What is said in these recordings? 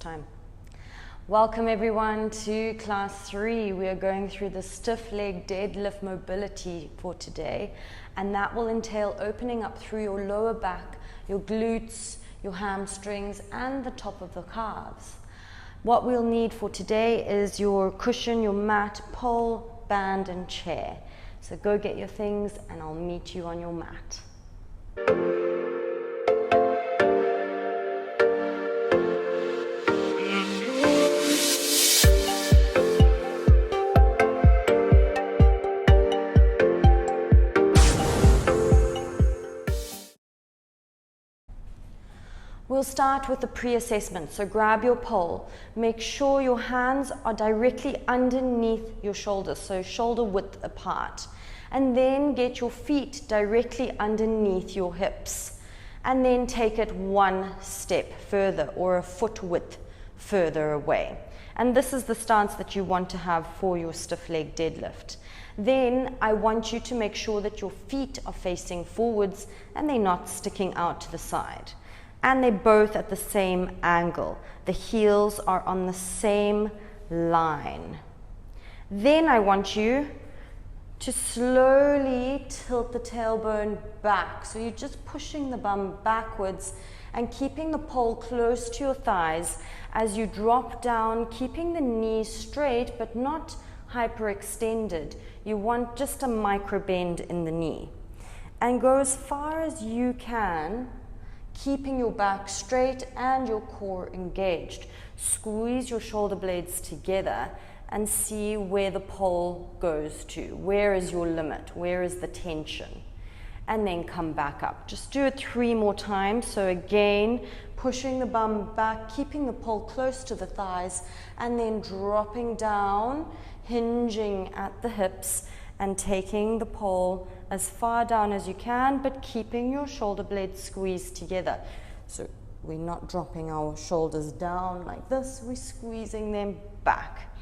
Time. Welcome everyone to class 3. We are going through the stiff leg deadlift mobility for today, and that will entail opening up through your lower back, your glutes, your hamstrings and the top of the calves. What we'll need for today is your cushion, your mat, pole, band and chair. So go get your things and I'll meet you on your mat. We'll start with the pre-assessment, so grab your pole. Make sure your hands are directly underneath your shoulders, so shoulder width apart. And then get your feet directly underneath your hips. And then take it one step further, or a foot width further away. And this is the stance that you want to have for your stiff leg deadlift. Then I want you to make sure that your feet are facing forwards and they're not sticking out to the side. And they're both at the same angle. The heels are on the same line. Then I want you to slowly tilt the tailbone back. So you're just pushing the bum backwards and keeping the pole close to your thighs as you drop down, keeping the knees straight but not hyperextended. You want just a micro bend in the knee. And go as far as you can, keeping your back straight and your core engaged. Squeeze your shoulder blades together and see where the pole goes to. Where is your limit? Where is the tension? And then come back up. Just do it 3 more times. So again, pushing the bum back, keeping the pole close to the thighs, and then dropping down, hinging at the hips, and taking the pole as far down as you can, but keeping your shoulder blades squeezed together. So we're not dropping our shoulders down like this, we're squeezing them back.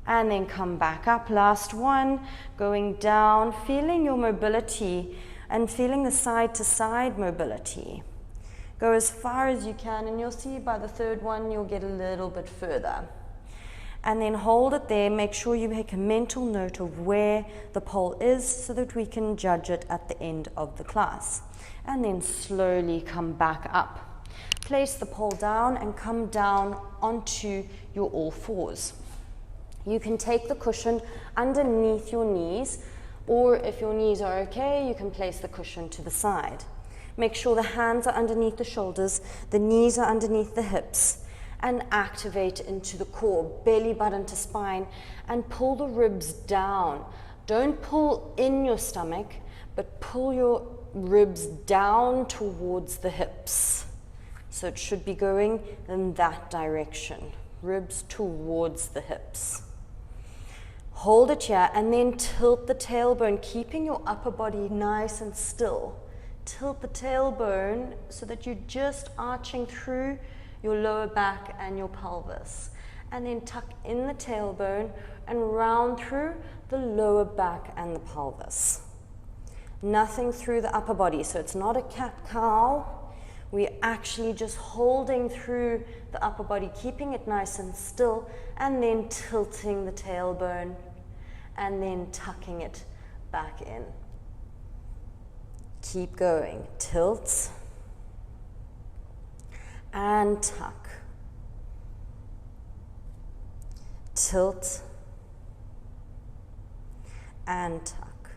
And then come back up, last one, going down, feeling your mobility and feeling the side to side mobility. Go as far as you can, and you'll see by the third one, you'll get a little bit further. And then hold it there. Make sure you make a mental note of where the pole is so that we can judge it at the end of the class. And then slowly come back up. Place the pole down and come down onto your all fours. You can take the cushion underneath your knees, or if your knees are okay, you can place the cushion to the side. Make sure the hands are underneath the shoulders, the knees are underneath the hips, and activate into the core, belly button to spine, and pull the ribs down. Don't pull in your stomach, but pull your ribs down towards the hips. So it should be going in that direction, ribs towards the hips. Hold it here and then tilt the tailbone, keeping your upper body nice and still. Tilt the tailbone so that you're just arching through your lower back and your pelvis, and then tuck in the tailbone and round through the lower back and the pelvis. Nothing through the upper body, so it's not a cat-cow. We're actually just holding through the upper body, keeping it nice and still, and then tilting the tailbone and then tucking it back in. Keep going. Tilt and tuck, tilt and tuck.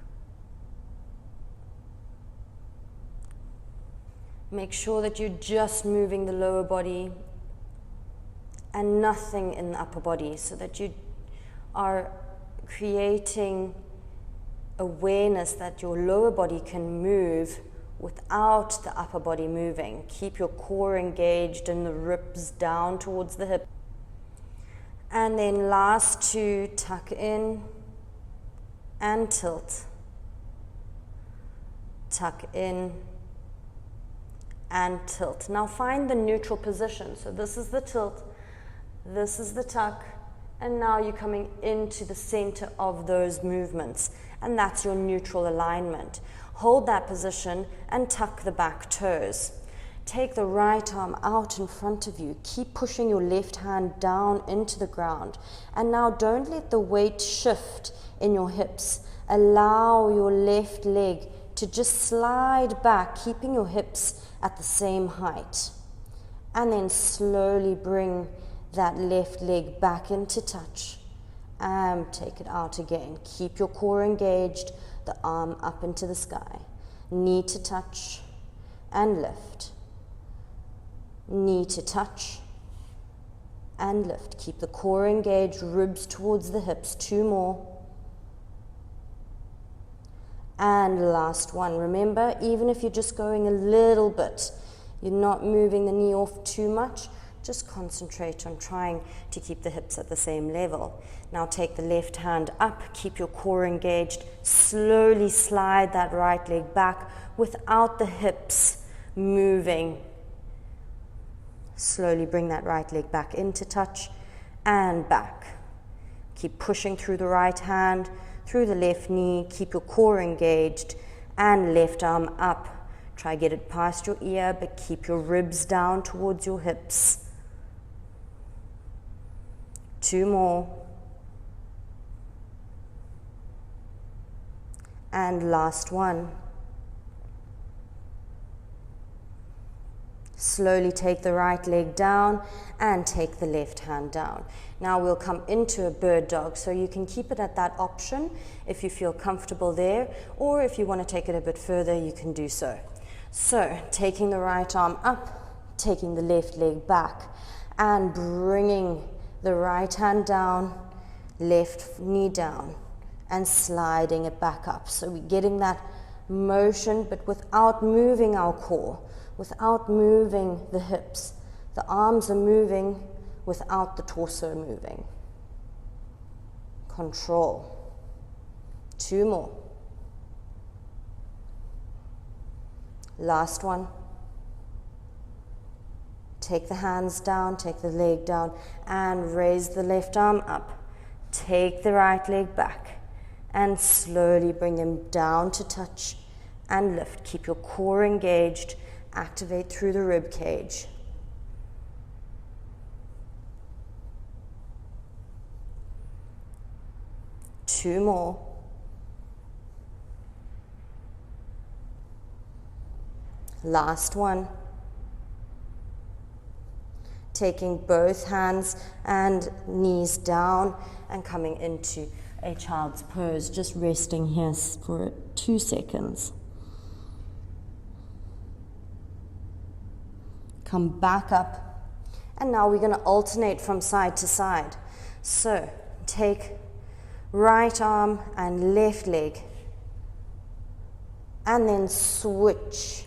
Make sure that you're just moving the lower body and nothing in the upper body, so that you are creating awareness that your lower body can move without the upper body moving. Keep your core engaged and the ribs down towards the hip. And then last 2, tuck in and tilt. Tuck in and tilt. Now find the neutral position. So this is the tilt, this is the tuck, and now you're coming into the center of those movements. And that's your neutral alignment. Hold that position and tuck the back toes. Take the right arm out in front of you. Keep pushing your left hand down into the ground. And now don't let the weight shift in your hips. Allow your left leg to just slide back, keeping your hips at the same height. And then slowly bring that left leg back into touch. And take it out again. Keep your core engaged, the arm up into the sky. Knee to touch and lift. Knee to touch and lift. Keep the core engaged, ribs towards the hips. 2 more. And last one. Remember, even if you're just going a little bit, you're not moving the knee off too much, just concentrate on trying to keep the hips at the same level. Now take the left hand up, keep your core engaged, slowly slide that right leg back without the hips moving. Slowly bring that right leg back into touch and back. Keep pushing through the right hand, through the left knee, keep your core engaged and left arm up. Try get it past your ear, but keep your ribs down towards your hips. 2 more. And last one. Slowly take the right leg down and take the left hand down. Now we'll come into a bird dog, so you can keep it at that option if you feel comfortable there, or if you want to take it a bit further, you can do so. So taking the right arm up, taking the left leg back, and bringing the right hand down, left knee down, and sliding it back up. So we're getting that motion, but without moving our core, without moving the hips. The arms are moving without the torso moving. Control. 2 more. Last one. Take the hands down, take the leg down, and raise the left arm up. Take the right leg back, and slowly bring them down to touch and lift. Keep your core engaged. Activate through the rib cage. Two more. Last one. Taking both hands and knees down and coming into a child's pose, just resting here for 2 seconds. Come back up, and now we're going to alternate from side to side. So take right arm and left leg, and then switch.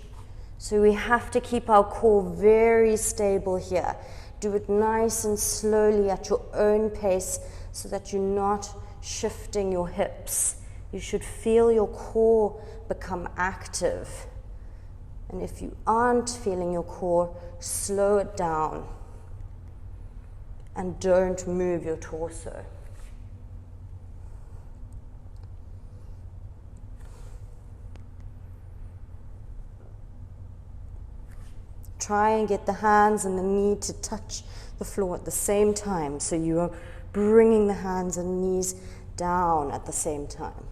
So we have to keep our core very stable here. Do it nice and slowly at your own pace so that you're not shifting your hips. You should feel your core become active. And if you aren't feeling your core, slow it down and don't move your torso. Try and get the hands and the knee to touch the floor at the same time, so you are bringing the hands and knees down at the same time.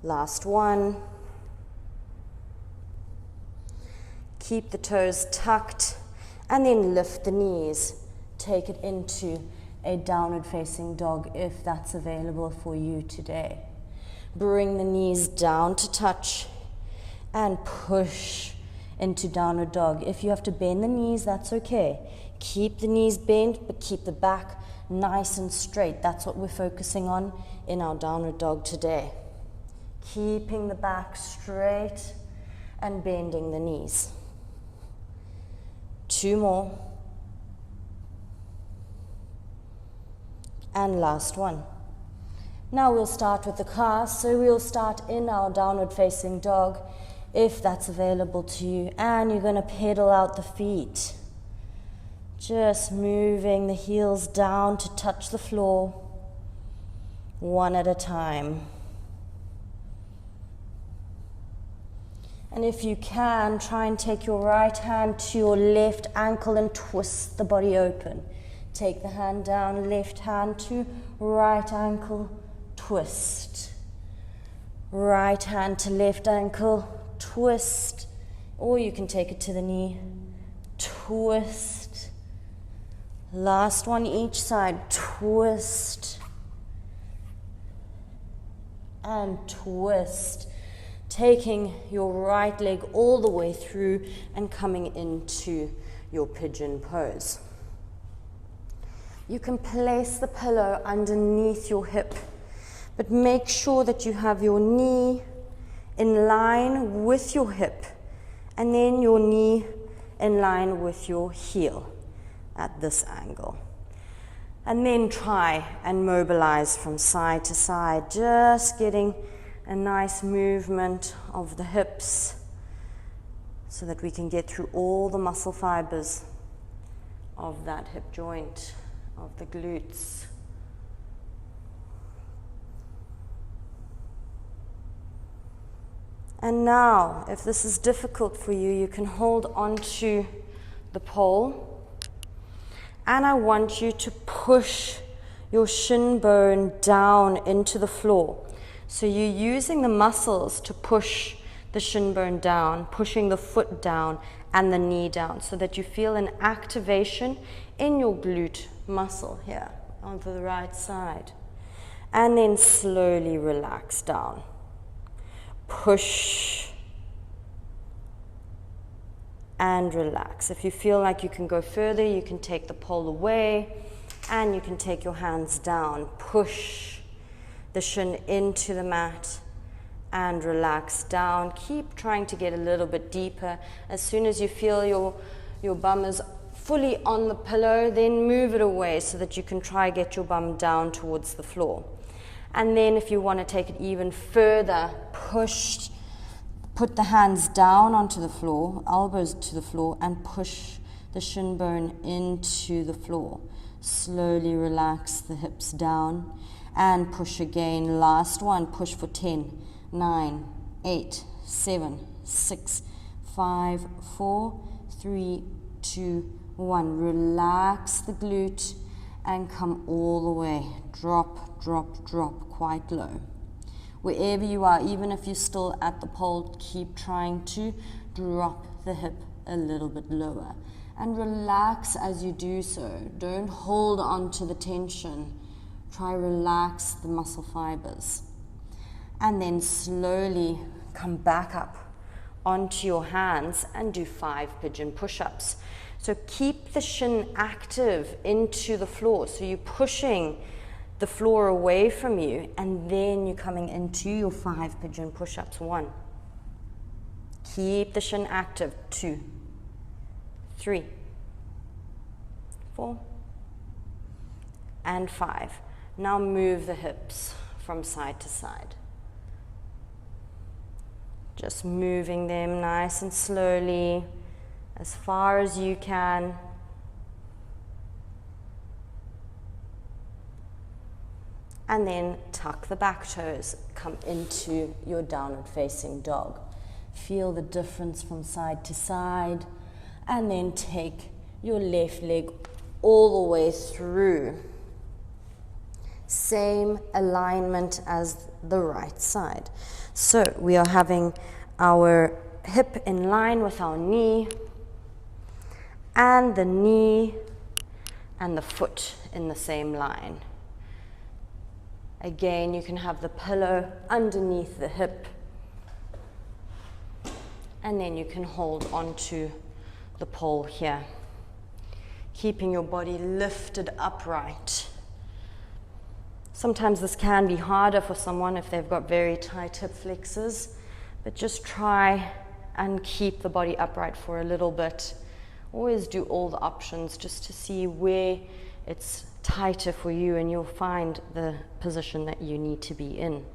Last one. Keep the toes tucked and then lift the knees. Take it into a downward facing dog if that's available for you today. Bring the knees down to touch and push into downward dog. If you have to bend the knees, that's okay. Keep the knees bent, but keep the back nice and straight. That's what we're focusing on in our downward dog today. Keeping the back straight and bending the knees. 2 more. And last one. Now we'll start with the calves. So we'll start in our downward facing dog, if that's available to you, and you're going to pedal out the feet, just moving the heels down to touch the floor, one at a time. And if you can, try and take your right hand to your left ankle and twist the body open. Take the hand down, left hand to right ankle, twist. Right hand to left ankle, twist. Or you can take it to the knee, twist. Last one each side, twist. And twist. Taking your right leg all the way through and coming into your pigeon pose. You can place the pillow underneath your hip, but make sure that you have your knee in line with your hip and then your knee in line with your heel at this angle. And then try and mobilize from side to side, just getting a nice movement of the hips so that we can get through all the muscle fibers of that hip joint, of the glutes. And now, if this is difficult for you, you can hold onto the pole, and I want you to push your shin bone down into the floor. So you're using the muscles to push the shin bone down, pushing the foot down and the knee down so that you feel an activation in your glute muscle here on the right side. And then slowly relax down. Push and relax. If you feel like you can go further, you can take the pole away and you can take your hands down. Push the shin into the mat and relax down. Keep trying to get a little bit deeper. As soon as you feel your bum is fully on the pillow, then move it away so that you can try get your bum down towards the floor. And then if you want to take it even further, put the hands down onto the floor, elbows to the floor, and push the shin bone into the floor. Slowly relax the hips down. And push again. Last one. Push for 10, 9, 8, 7, 6, 5, 4, 3, 2, 1. Relax the glute and come all the way. Drop, drop, drop, quite low. Wherever you are, even if you're still at the pole, keep trying to drop the hip a little bit lower. And relax as you do so. Don't hold on to the tension. Try relax the muscle fibers. And then slowly come back up onto your hands and do 5 pigeon push-ups. So keep the shin active into the floor. So you're pushing the floor away from you and then you're coming into your 5 pigeon push-ups. 1. Keep the shin active. 2, 3, 4, and 5. Now move the hips from side to side. Just moving them nice and slowly, as far as you can. And then tuck the back toes, come into your downward facing dog. Feel the difference from side to side, and then take your left leg all the way through. Same alignment as the right side. So we are having our hip in line with our knee, and the knee and the foot in the same line. Again, you can have the pillow underneath the hip, and then you can hold onto the pole here, keeping your body lifted upright. Sometimes this can be harder for someone if they've got very tight hip flexors, but just try and keep the body upright for a little bit. Always do all the options just to see where it's tighter for you, and you'll find the position that you need to be in.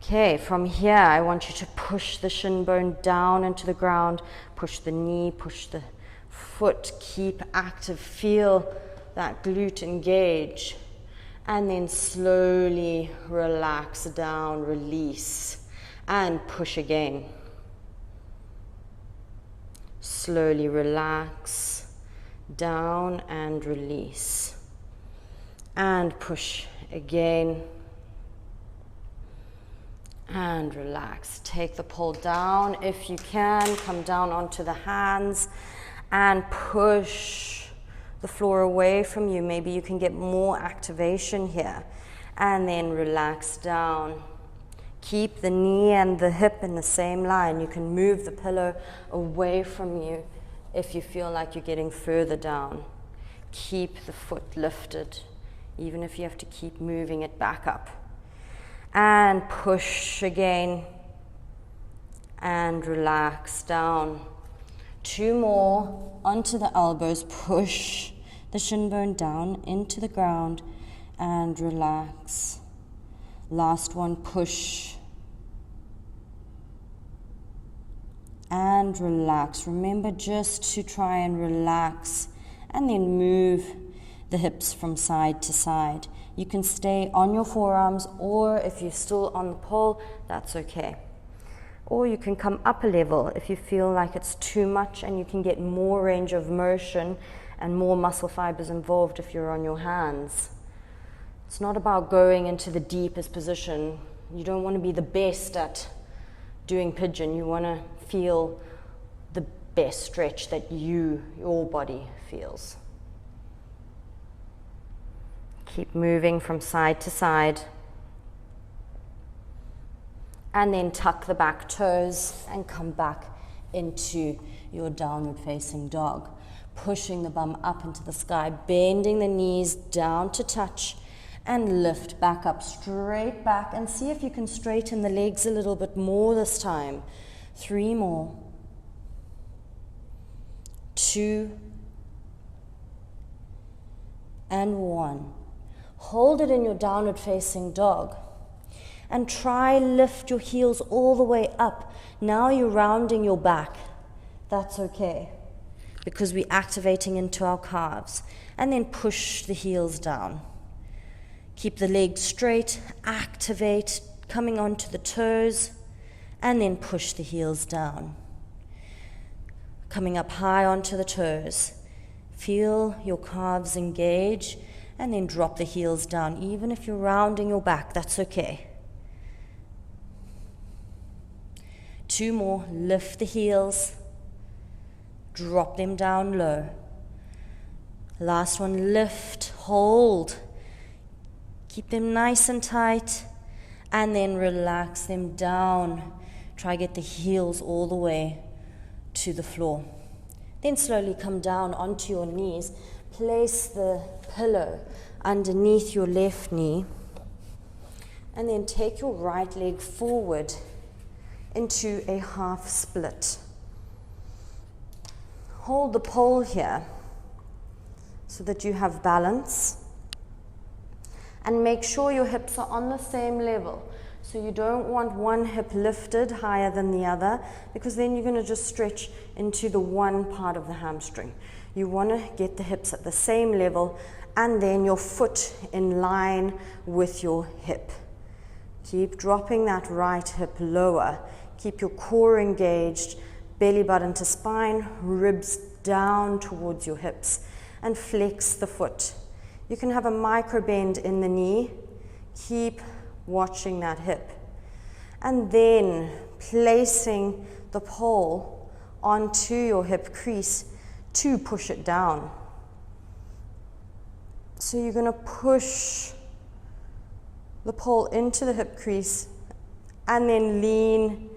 Okay, from here I want you to push the shin bone down into the ground, push the knee, push the foot, keep active, feel that glute engage. And then slowly relax down, release, and push again. Slowly relax, down and release. And push again. And relax. Take the pole down if you can. Come down onto the hands and push the floor away from you. Maybe you can get more activation here. And then relax down. Keep the knee and the hip in the same line. You can move the pillow away from you if you feel like you're getting further down. Keep the foot lifted, even if you have to keep moving it back up. And push again. And relax down. 2 more onto the elbows. Push the shin bone down into the ground and relax. Last one, push. And relax. Remember just to try and relax and then move the hips from side to side. You can stay on your forearms, or if you're still on the pole, that's okay. Or you can come up a level if you feel like it's too much, and you can get more range of motion and more muscle fibers involved if you're on your hands. It's not about going into the deepest position. You don't want to be the best at doing pigeon. You want to feel the best stretch that your body feels. Keep moving from side to side. And then tuck the back toes and come back into your downward facing dog. Pushing the bum up into the sky, bending the knees down to touch, and lift back up, straight back, and see if you can straighten the legs a little bit more this time. 3 more. 2 and 1. Hold it in your downward facing dog and try lift your heels all the way up. Now you're rounding your back. That's okay, because we're activating into our calves. And then push the heels down. Keep the legs straight, activate, coming onto the toes, and then push the heels down. Coming up high onto the toes. Feel your calves engage, and then drop the heels down. Even if you're rounding your back, that's okay. 2 more, lift the heels, drop them down low. Last one, lift, hold. Keep them nice and tight, and then relax them down. Try get the heels all the way to the floor. Then slowly come down onto your knees. Place the pillow underneath your left knee, and then take your right leg forward into a half split. Hold the pole here so that you have balance, and make sure your hips are on the same level. So you don't want one hip lifted higher than the other, because then you're going to just stretch into the one part of the hamstring. You want to get the hips at the same level, and then your foot in line with your hip. Keep dropping that right hip lower. Keep your core engaged, belly button to spine, ribs down towards your hips, and flex the foot. You can have a micro bend in the knee. Keep watching that hip. And then placing the pole onto your hip crease to push it down. So you're going to push the pole into the hip crease and then lean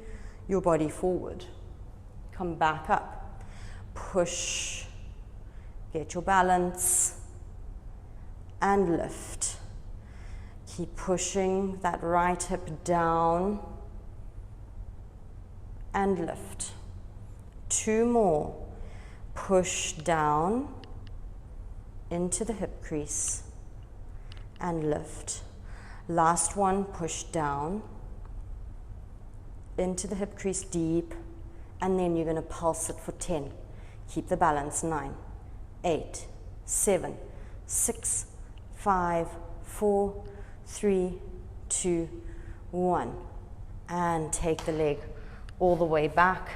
your body forward. Come back up. Push. Get your balance. And lift. Keep pushing that right hip down. And lift. 2 more. Push down into the hip crease and lift. Last one, push down into the hip crease deep, and then you're going to pulse it for 10. Keep the balance. 9, 8, 7, 6, 5, 4, 3, 2, 1. And take the leg all the way back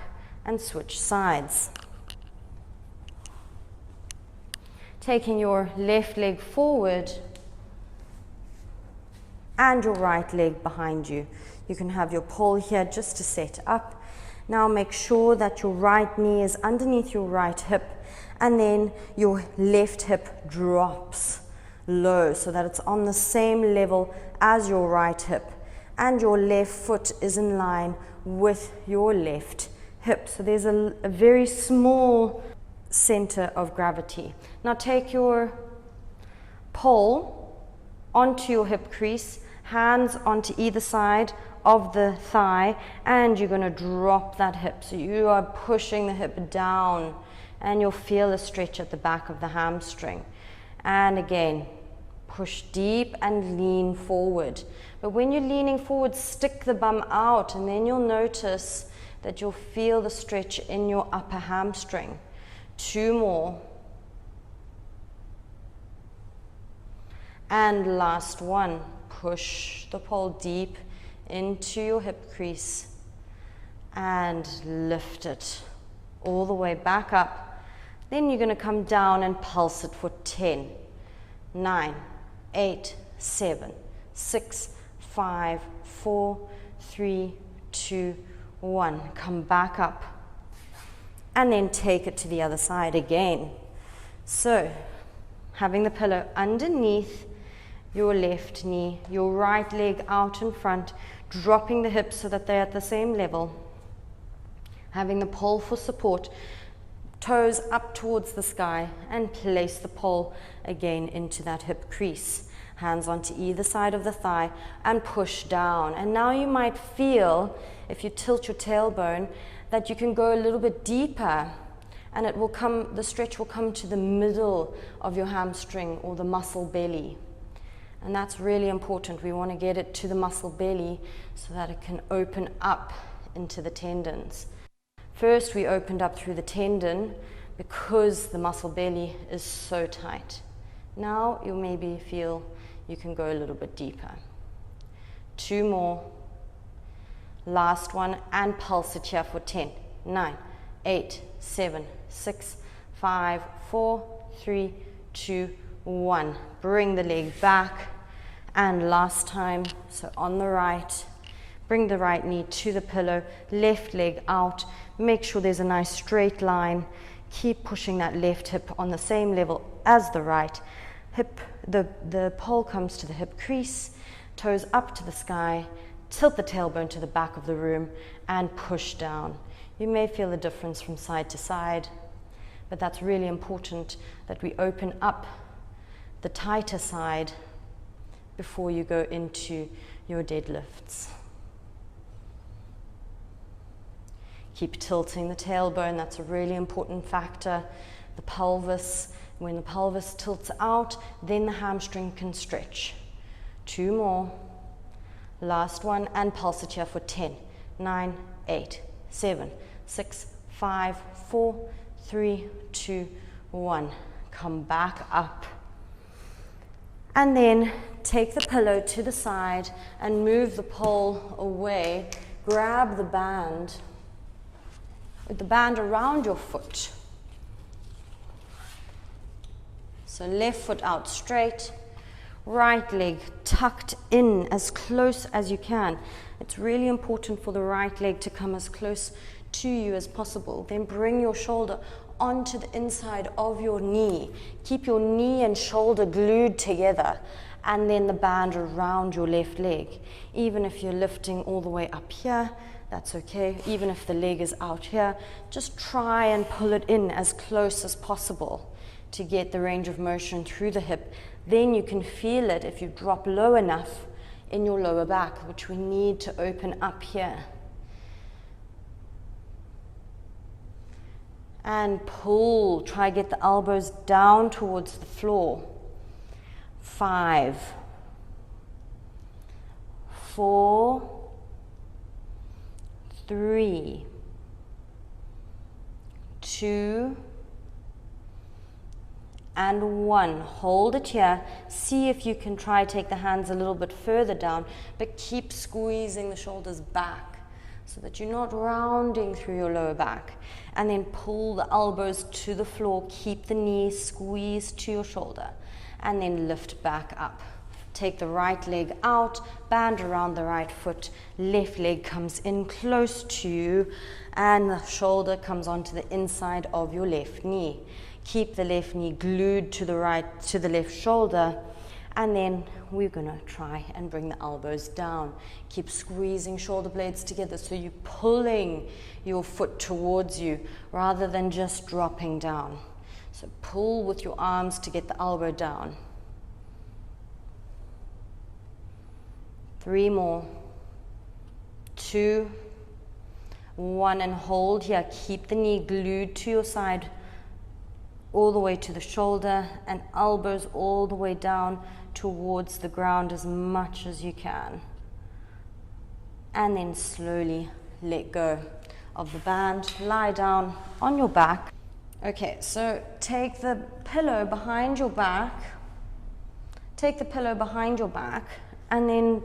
and switch sides. taking your left leg forward and your right leg behind you. You can have your pole here just to set up. Now make sure that your right knee is underneath your right hip, and then your left hip drops low so that it's on the same level as your right hip, and your left foot is in line with your left hip. So there's a very small center of gravity. Now take your pole onto your hip crease, hands onto either side of the thigh, and you're going to drop that hip. So you are pushing the hip down, and you'll feel a stretch at the back of the hamstring. And again, push deep and lean forward. But when you're leaning forward, stick the bum out, and then you'll notice that you'll feel the stretch in your upper hamstring. 2 more. And last one. Push the pole deep into your hip crease and lift it all the way back up. Then you're going to come down and pulse it for 10, 9, 8, 7, 6, 5, 4, 3, 2, 1. Come back up and then take it to the other side again. So having the pillow underneath your left knee, your right leg out in front, dropping the hips so that they're at the same level, having the pole for support, toes up towards the sky, and place the pole again into that hip crease. Hands onto either side of the thigh and push down. And now you might feel, if you tilt your tailbone, that you can go a little bit deeper, and it will come, the stretch will come to the middle of your hamstring or the muscle belly. And that's really important. We want to get it to the muscle belly so that it can open up into the tendons. First, we opened up through the tendon because the muscle belly is so tight. Now you'll maybe feel you can go a little bit deeper. 2 more. Last one, and pulse it here for 10, 9, 8, 7, 6, 5, 4, 3, 2, 1. Bring the leg back, and last time, so on the right, bring the right knee to the pillow, left leg out, make sure there's a nice straight line, keep pushing that left hip on the same level as the right hip, the pole comes to the hip crease, toes up to the sky, tilt the tailbone to the back of the room, and push down. You may feel the difference from side to side, but that's really important that we open up the tighter side before you go into your deadlifts. Keep tilting the tailbone, that's a really important factor. The pelvis, when the pelvis tilts out, then the hamstring can stretch. 2 more. Last one, and pulse it here for 10, 9, 8, 7, 6, 5, 4, 3, 2, 1. Come back up. And then take the pillow to the side and move the pole away. Grab the band with the band around your foot. So left foot out straight, right leg tucked in as close as you can. It's really important for the right leg to come as close to you as possible. Then bring your shoulder onto the inside of your knee. Keep your knee and shoulder glued together, and then the band around your left leg. Even if you're lifting all the way up here, that's okay. Even if the leg is out here, just try and pull it in as close as possible to get the range of motion through the hip. Then you can feel it if you drop low enough in your lower back, which we need to open up here. And pull, try get the elbows down towards the floor. 5, 4, 3, 2, and 1. Hold it here. See if you can try take the hands a little bit further down, but keep squeezing the shoulders back so that you're not rounding through your lower back. And then pull the elbows to the floor, keep the knees squeezed to your shoulder, and then lift back up. Take the right leg out, band around the right foot, left leg comes in close to you, and the shoulder comes onto the inside of your left knee. Keep the left knee glued to the left shoulder, and then we're gonna try and bring the elbows down. Keep squeezing shoulder blades together so you're pulling your foot towards you rather than just dropping down. So pull with your arms to get the elbow down. 3 more. 2, 1, and hold here. Keep the knee glued to your side all the way to the shoulder, and elbows all the way down towards the ground as much as you can. And then slowly let go of the band. Lie down on your back. Okay, so take the pillow behind your back. Take the pillow behind your back, and then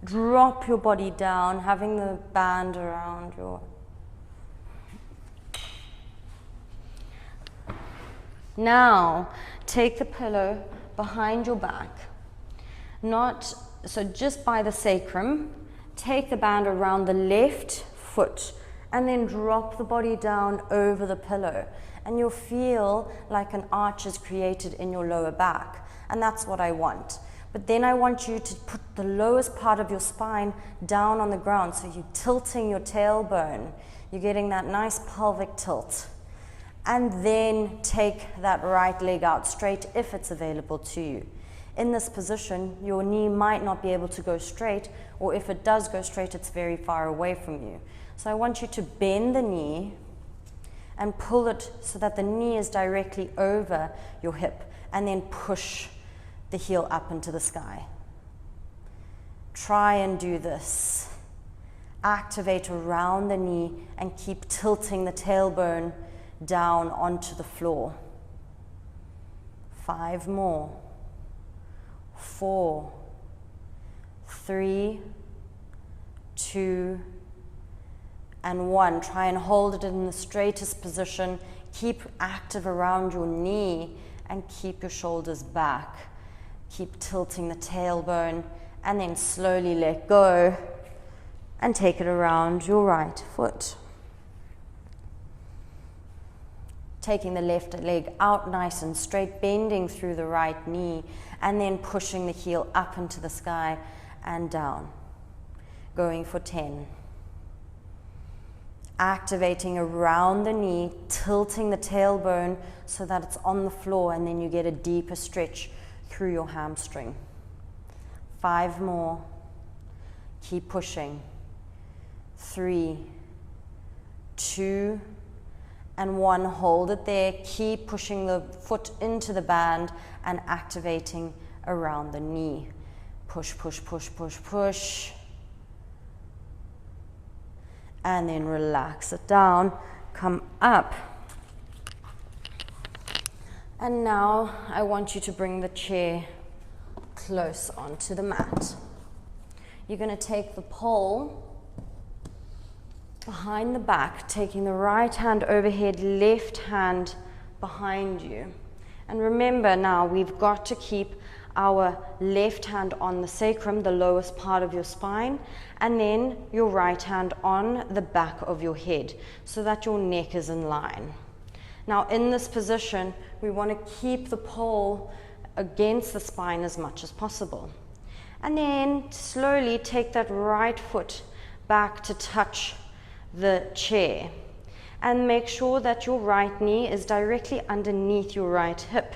drop your body down, having the band around your... Now, take the pillow behind your back, so just by the sacrum. Take the band around the left foot, and then drop the body down over the pillow, and you'll feel like an arch is created in your lower back, and that's what I want. But then I want you to put the lowest part of your spine down on the ground, so you're tilting your tailbone. You're getting that nice pelvic tilt. And then take that right leg out straight if it's available to you. In this position, your knee might not be able to go straight, or if it does go straight, it's very far away from you. So I want you to bend the knee and pull it so that the knee is directly over your hip, and then push the heel up into the sky. Try and do this. Activate around the knee and keep tilting the tailbone down onto the floor. 5 more. 4, 3, 2, and 1. Try and hold it in the straightest position. Keep active around your knee and keep your shoulders back. Keep tilting the tailbone, and then slowly let go and take it around your right foot. Taking the left leg out nice and straight, bending through the right knee, and then pushing the heel up into the sky and down. Going for 10. Activating around the knee, tilting the tailbone so that it's on the floor, and then you get a deeper stretch through your hamstring. 5 more. Keep pushing. 3, 2, and 1. Hold it there. Keep pushing the foot into the band and activating around the knee. Push, push, push, push, push. And then relax it down. Come up. And now I want you to bring the chair close onto the mat. You're going to take the pole behind the back, taking the right hand overhead, left hand behind you. And remember now, we've got to keep our left hand on the sacrum, the lowest part of your spine, and then your right hand on the back of your head so that your neck is in line. Now in this position, we want to keep the pole against the spine as much as possible. And then slowly take that right foot back to touch the chair, and make sure that your right knee is directly underneath your right hip,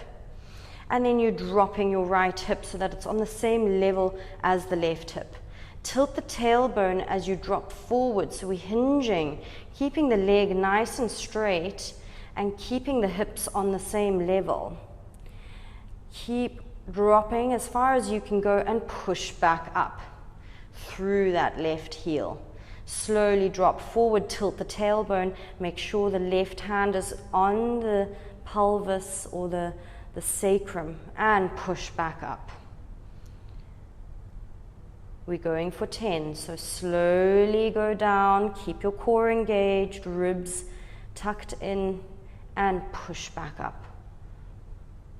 and then you're dropping your right hip so that it's on the same level as the left hip. Tilt the tailbone as you drop forward, so we're hinging, keeping the leg nice and straight and keeping the hips on the same level. Keep dropping as far as you can go and push back up through that left heel. Slowly drop forward, tilt the tailbone, make sure the left hand is on the pelvis or the sacrum, and push back up. We're going for 10. So slowly go down, keep your core engaged, ribs tucked in, and push back up.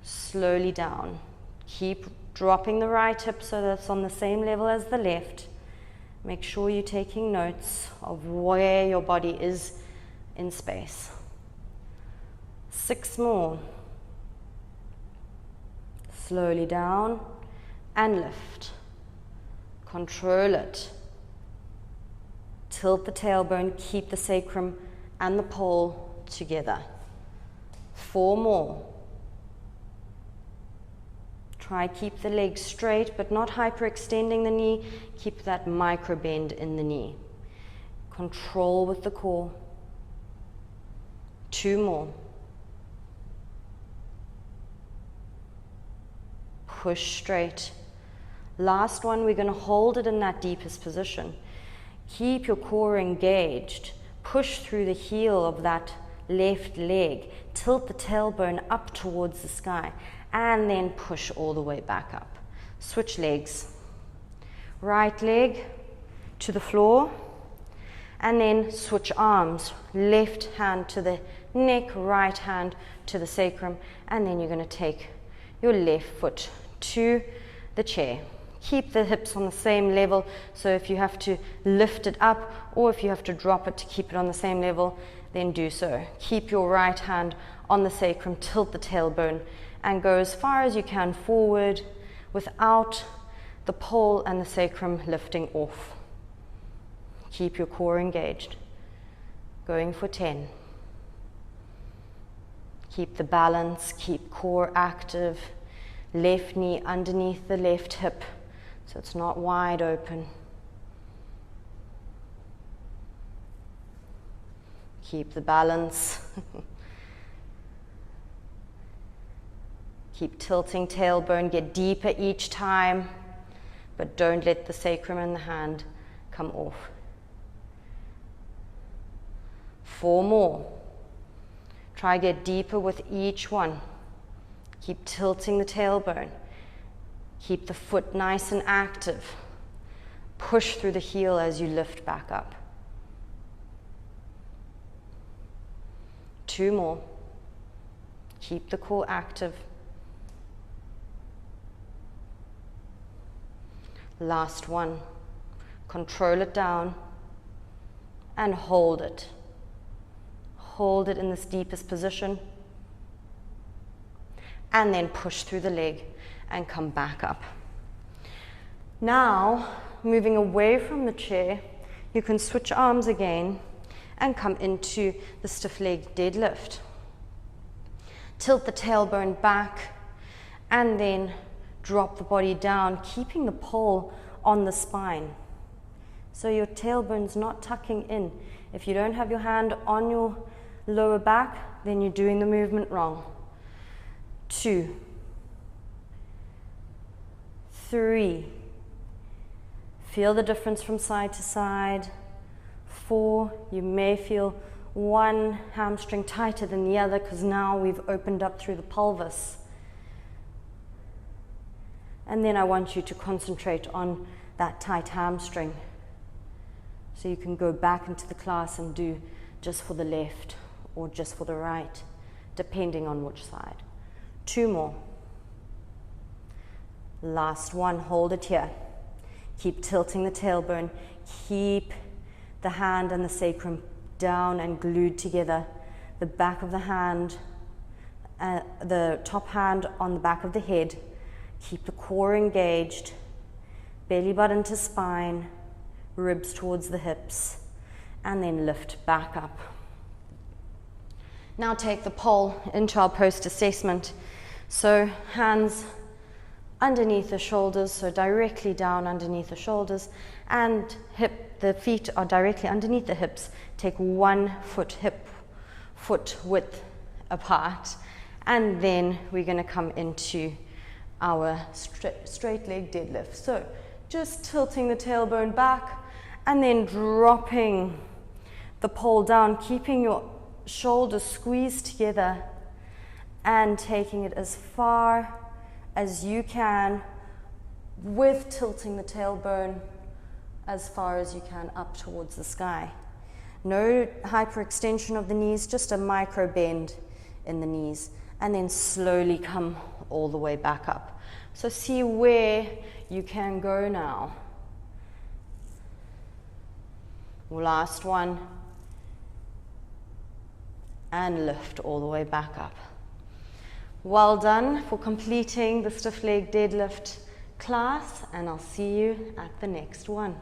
Slowly down. Keep dropping the right hip so that it's on the same level as the left. Make sure you're taking notes of where your body is in space. 6 more. Slowly down and lift. Control it. Tilt the tailbone, keep the sacrum and the pole together. 4 more. Try keep the legs straight but not hyperextending the knee. Keep that micro bend in the knee. Control with the core. 2 more. Push straight. Last one, we're going to hold it in that deepest position. Keep your core engaged. Push through the heel of that left leg. Tilt the tailbone up towards the sky and then push all the way back up. Switch legs. Right leg to the floor and then switch arms. Left hand to the neck, right hand to the sacrum, and then you're going to take your left foot to the chair. Keep the hips on the same level, so if you have to lift it up or if you have to drop it to keep it on the same level, then do so. Keep your right hand on the sacrum, tilt the tailbone, and go as far as you can forward without the pole and the sacrum lifting off. Keep your core engaged. Going for 10. Keep the balance, keep core active. Left knee underneath the left hip, so it's not wide open. Keep the balance. Keep tilting tailbone, get deeper each time, but don't let the sacrum and the hand come off. 4 more. Try get deeper with each one. Keep tilting the tailbone. Keep the foot nice and active. Push through the heel as you lift back up. 2 more. Keep the core active. Last one. Control it down and hold it. Hold it in this deepest position. And then push through the leg and come back up. Now, moving away from the chair, you can switch arms again and come into the stiff leg deadlift. Tilt the tailbone back and then drop the body down, keeping the pole on the spine. So your tailbone's not tucking in. If you don't have your hand on your lower back, then you're doing the movement wrong. 2, 3, feel the difference from side to side. 4, you may feel one hamstring tighter than the other because now we've opened up through the pelvis. And then I want you to concentrate on that tight hamstring. So you can go back into the class and do just for the left or just for the right, depending on which side. 2 more. Last one, hold it here. Keep tilting the tailbone. Keep the hand and the sacrum down and glued together. The back of the hand, the top hand on the back of the head. Keep the core engaged. Belly button to spine, ribs towards the hips, and then lift back up. Now take the pole into our post-assessment. So hands underneath the shoulders, so directly down underneath the shoulders, and the feet are directly underneath the hips. Take 1 foot foot width apart, and then we're going to come into our straight leg deadlift. So just tilting the tailbone back and then dropping the pole down, keeping your shoulders squeezed together and taking it as far as you can with tilting the tailbone as far as you can up towards the sky. No hyperextension of the knees, just a micro bend in the knees, and then slowly come all the way back up. So see where you can go now. Last one, and lift all the way back up. Well done for completing the stiff leg deadlift class, and I'll see you at the next one.